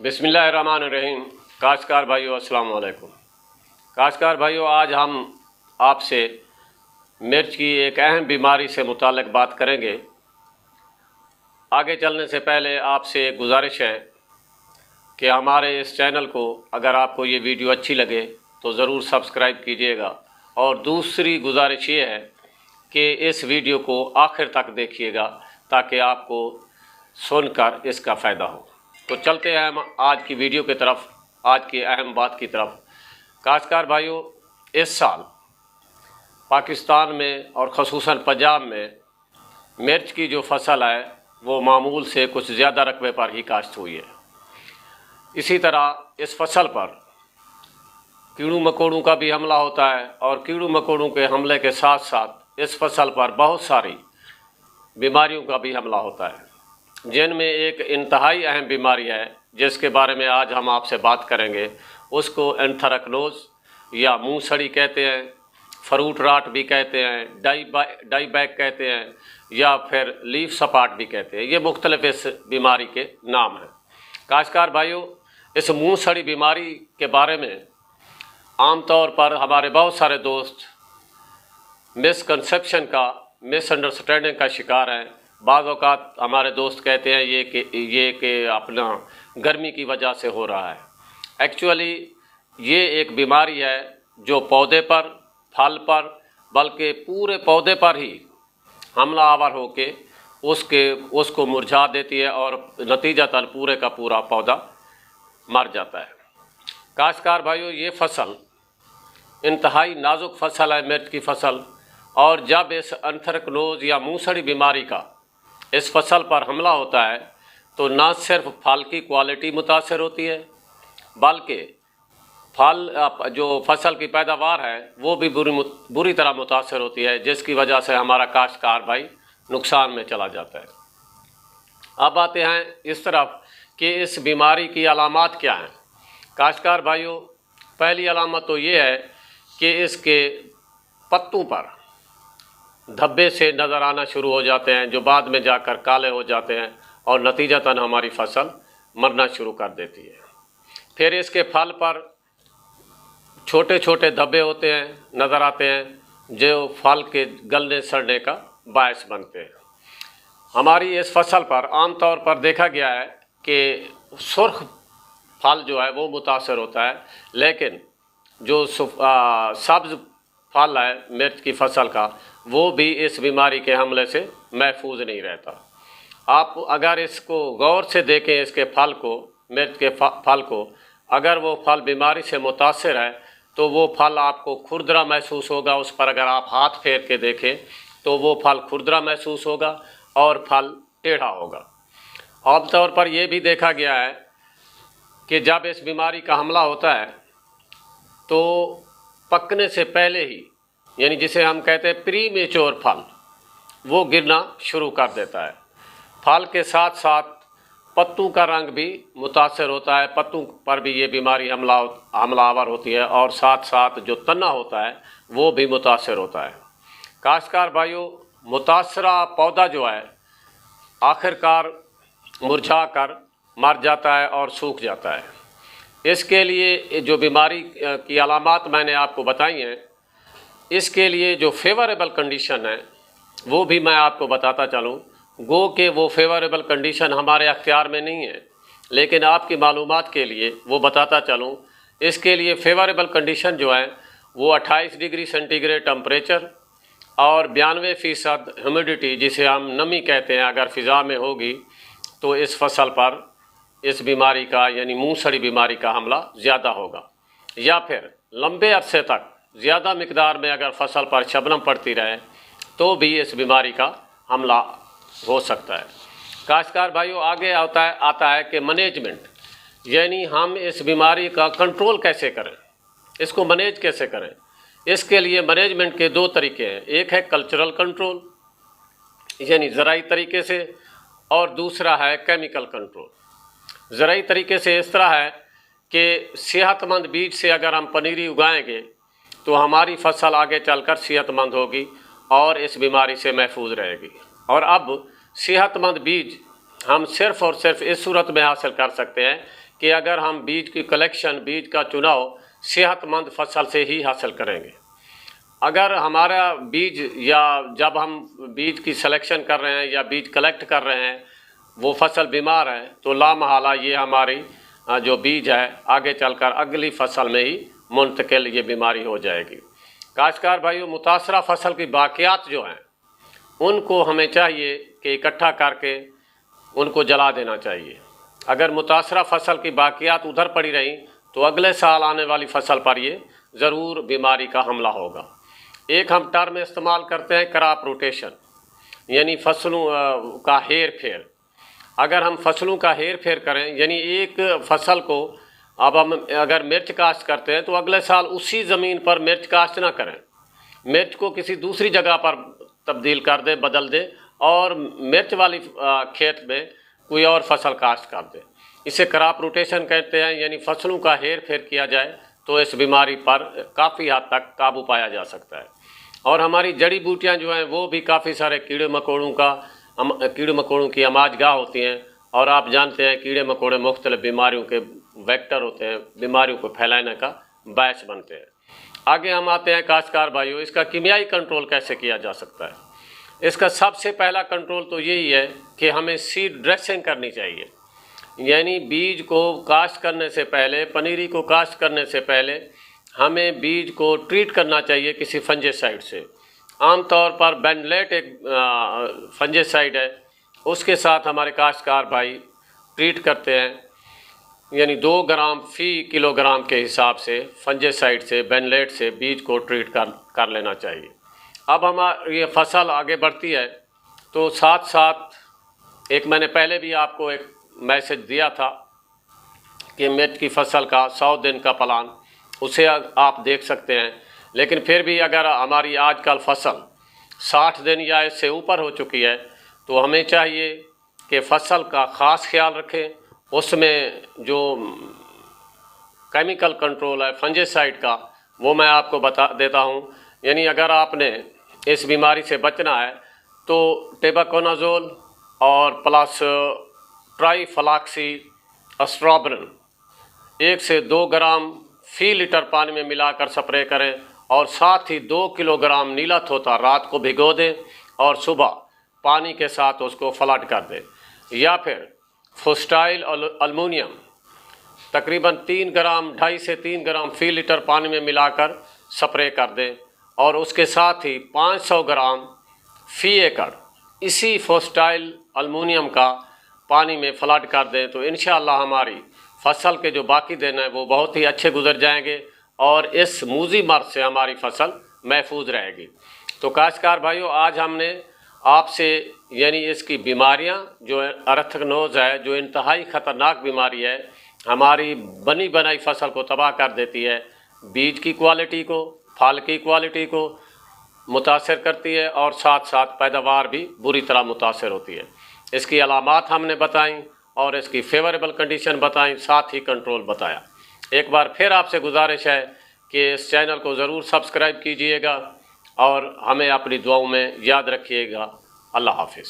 बिस्मिल्लाहिर्रहमानिर्रहीम। काश्तकार भाइयों अस्सलाम वालेकुम। काश्तकार भाइयों, आज हम आपसे मिर्च की एक अहम बीमारी से मुताल्लिक़ बात करेंगे। आगे चलने से पहले आपसे एक गुजारिश है कि हमारे इस चैनल को अगर आपको ये वीडियो अच्छी लगे तो ज़रूर सब्सक्राइब कीजिएगा, और दूसरी गुजारिश ये है कि इस वीडियो को आखिर तक देखिएगा ताकि आपको सुनकर इसका फ़ायदा हो। तो चलते हैं हम आज की वीडियो की तरफ, आज की अहम बात की तरफ। काश्तकार भाइयों, इस साल पाकिस्तान में और ख़ुसूसन पंजाब में मिर्च की जो फसल है वो मामूल से कुछ ज़्यादा रकबे पर ही काश्त हुई है। इसी तरह इस फसल पर कीड़ों मकोड़ों का भी हमला होता है, और कीड़ों मकोड़ों के हमले के साथ साथ इस फसल पर बहुत सारी बीमारियों का भी हमला होता है, जिनमें एक इंतहाई अहम बीमारी है जिसके बारे में आज हम आपसे बात करेंगे। उसको एंथ्रेक्नोज या मुंह सड़ी कहते हैं, फ्रूट राट भी कहते हैं, डाई बैक कहते हैं, या फिर लीफ सपाट भी कहते हैं। ये मुख्तलिफ इस बीमारी के नाम हैं। काश्तकार भाइयों, इस मुंह सड़ी बीमारी के बारे में आम तौर पर हमारे बहुत सारे दोस्त मिसकंसेप्शन का, मिसअंडरस्टैंडिंग का शिकार हैं। बाज़ औक़ात हमारे दोस्त कहते हैं ये कि अपना गर्मी की वजह से हो रहा है। एक्चुअली ये एक बीमारी है जो पौधे पर, फल पर, बल्कि पूरे पौधे पर ही हमला आवर होके उसको मुरझा देती है, और नतीजतन पूरे का पूरा पौधा मर जाता है। काश्तकार भाइयों, ये फसल इंतहाई नाजुक फसल है, मिर्च की फसल। और जब इस एंथ्रेक्नोज या मुंह सड़ी बीमारी का इस फसल पर हमला होता है तो न सिर्फ फल की क्वालिटी मुतासर होती है, बल्कि फल जो फसल की पैदावार है वो भी बुरी तरह मुतासर होती है, जिसकी वजह से हमारा काश्तकार भाई नुकसान में चला जाता है। अब आते हैं इस तरफ कि इस बीमारी की अलामात क्या हैं। काश्तकार भाइयों, पहली अलामत तो ये है कि इसके पत्तों पर धब्बे से नज़र आना शुरू हो जाते हैं, जो बाद में जाकर काले हो जाते हैं, और नतीजतन हमारी फसल मरना शुरू कर देती है। फिर इसके फल पर छोटे छोटे धब्बे होते हैं, नज़र आते हैं, जो फल के गलने सड़ने का बायस बनते हैं। हमारी इस फसल पर आम तौर पर देखा गया है कि सुर्ख फल जो है वो मुतासर होता है, लेकिन जो सब्ज़ फल है मिर्च की फसल का, वो भी इस बीमारी के हमले से महफूज नहीं रहता। आप अगर इसको गौर से देखें, इसके फल को, मिर्च के फल को, अगर वो फल बीमारी से मुतासर है तो वो फल आपको खुरदरा महसूस होगा। उस पर अगर आप हाथ फेर के देखें तो वो फल खुरदरा महसूस होगा और फल टेढ़ा होगा। आम तौर पर यह भी देखा गया है कि जब इस बीमारी का हमला होता है तो पकने से पहले ही, यानी जिसे हम कहते हैं प्री मेच्योर फल, वो गिरना शुरू कर देता है। फल के साथ साथ पत्तों का रंग भी मुतासर होता है, पत्तों पर भी ये बीमारी हमलावर होती है, और साथ साथ जो तना होता है वो भी मुतासर होता है। काश्तकार भाइयों, मुतासरा पौधा जो है आखिरकार मुरझा कर मर जाता है और सूख जाता है। इसके लिए जो बीमारी की अलामात मैंने आपको बताई हैं, इसके लिए जो फेवरेबल कंडीशन है वो भी मैं आपको बताता चलूँ। गो कि वो फेवरेबल कंडीशन हमारे अख्तियार में नहीं है, लेकिन आपकी मालूमात के लिए वो बताता चलूँ। इसके लिए फेवरेबल कंडीशन जो है वो 28 डिग्री सेंटीग्रेड टेम्परेचर और 92% ह्यूमिडिटी, जिसे हम नमी कहते हैं, अगर फ़िज़ा में होगी तो इस फसल पर इस बीमारी का, यानी मुंह सड़ी बीमारी का हमला ज़्यादा होगा। या फिर लंबे अरसे तक ज़्यादा मिकदार में अगर फसल पर शबनम पड़ती रहे तो भी इस बीमारी का हमला हो सकता है। काश्तकार भाइयों, आगे आता है कि मैनेजमेंट, यानी हम इस बीमारी का कंट्रोल कैसे करें, इसको मैनेज कैसे करें। इसके लिए मैनेजमेंट के दो तरीके हैं। एक है कल्चरल कंट्रोल, यानी ज़राई तरीके से, और दूसरा है केमिकल कंट्रोल। ज़राई तरीके से इस तरह है कि सेहतमंद बीज से अगर हम पनीरी उगाएंगे तो हमारी फसल आगे चलकर सेहतमंद होगी और इस बीमारी से महफूज रहेगी। और अब सेहतमंद बीज हम सिर्फ़ और सिर्फ इस सूरत में हासिल कर सकते हैं کہ اگر ہم بیج کی کلیکشن، بیج کا چناؤ صحت مند فصل سے ہی حاصل کریں گے۔ اگر ہمارا بیج، یا جب ہم بیج کی سلیکشن کر رہے ہیں یا بیج کلیکٹ کر رہے ہیں، وہ فصل بیمار ہے تو لامحالہ یہ ہماری جو بیج ہے آگے چل کر اگلی فصل میں ہی منتقل یہ بیماری ہو جائے گی۔ کاشتکار بھائیوں، متاثرہ فصل کی باقیات جو ہیں ان کو ہمیں چاہیے کہ اکٹھا کر کے ان کو جلا دینا چاہیے۔ اگر متاثرہ فصل کی باقیات ادھر پڑی رہیں تو اگلے سال آنے والی فصل پر یہ ضرور بیماری کا حملہ ہوگا۔ ایک ہم ٹرم استعمال کرتے ہیں کراپ روٹیشن، یعنی فصلوں کا ہیر پھیر۔ اگر ہم فصلوں کا ہیر پھیر کریں، یعنی ایک فصل کو اب ہم اگر مرچ کاشت کرتے ہیں تو اگلے سال اسی زمین پر مرچ کاشت نہ کریں، مرچ کو کسی دوسری جگہ پر تبدیل کر دیں، بدل دیں، اور مرچ والی کھیت میں کوئی اور فصل کاشت کر دیں۔ اسے کراپ روٹیشن کہتے ہیں، یعنی فصلوں کا ہیر پھیر کیا جائے تو اس بیماری پر کافی حد تک قابو پایا جا سکتا ہے۔ اور ہماری جڑی بوٹیاں جو ہیں وہ بھی کافی سارے کیڑے مکوڑوں کی آماج گاہ ہوتی ہیں، اور آپ جانتے ہیں کیڑے مکوڑے مختلف بیماریوں کے ویکٹر ہوتے ہیں، بیماریوں کو پھیلانے کا باعث بنتے ہیں۔ آگے ہم آتے ہیں کاشتکار بھائیوں، اس کا کیمیائی کنٹرول کیسے کیا جا سکتا ہے۔ اس کا سب سے پہلا کنٹرول تو یہی ہے کہ ہمیں سیڈ ڈریسنگ کرنی چاہیے، یعنی بیج کو کاشت کرنے سے پہلے، پنیری کو کاشت کرنے سے پہلے ہمیں بیج کو ٹریٹ کرنا چاہیے کسی فنجیسائیڈ سے۔ عام طور پر بینلیٹ ایک فنجیسائیڈ ہے، اس کے ساتھ ہمارے کاشتکار بھائی ٹریٹ کرتے ہیں، یعنی 2 گرام فی کلو گرام کے حساب سے فنجیسائیڈ سے، بینلیٹ سے بیج کو ٹریٹ کر لینا چاہیے۔ اب ہماری یہ فصل آگے بڑھتی ہے تو ساتھ ساتھ ایک میں نے پہلے بھی آپ کو ایک میسج دیا تھا کہ مرچ کی فصل کا 100 دن کا پلان، اسے آپ دیکھ سکتے ہیں۔ لیکن پھر بھی اگر ہماری آج کل فصل 60 دن یا اس سے اوپر ہو چکی ہے تو ہمیں چاہیے کہ فصل کا خاص خیال رکھیں، اس میں جو کیمیکل کنٹرول ہے فنجیسائیڈ کا وہ میں آپ کو بتا دیتا ہوں۔ یعنی اگر آپ نے اس بیماری سے بچنا ہے تو ٹیباکونازول اور پلس ٹرائی فلاکسی اسٹرابرن 1 سے 2 گرام فی لیٹر پانی میں ملا کر سپرے کریں، اور ساتھ ہی 2 کلو گرام نیلا تھوتا رات کو بھگو دیں اور صبح پانی کے ساتھ اس کو فلٹ کر دیں، یا پھر فوسٹائل المونیم تقریباً 3 گرام 2.5 سے 3 گرام فی لیٹر پانی میں ملا کر سپرے کر دیں، اور اس کے ساتھ ہی 500 گرام فی ایکڑ اسی فوسٹائل المونیم کا پانی میں فلٹ کر دیں، تو انشاءاللہ ہماری فصل کے جو باقی دن ہیں وہ بہت ہی اچھے گزر جائیں گے، اور اس موذی مرض سے ہماری فصل محفوظ رہے گی۔ تو کاشتکار بھائیوں، آج ہم نے آپ سے یعنی اس کی بیماریاں جو ارتھرگنوز ہے، جو انتہائی خطرناک بیماری ہے، ہماری بنی بنائی فصل کو تباہ کر دیتی ہے، بیج کی کوالٹی کو، پھل کی کوالٹی کو متاثر کرتی ہے، اور ساتھ ساتھ پیداوار بھی بری طرح متاثر ہوتی ہے۔ اس کی علامات ہم نے بتائیں اور اس کی فیوریبل کنڈیشن بتائیں، ساتھ ہی کنٹرول بتایا۔ ایک بار پھر آپ سے گزارش ہے کہ اس چینل کو ضرور سبسکرائب کیجئے گا اور ہمیں اپنی دعاؤں میں یاد رکھیے گا۔ اللہ حافظ۔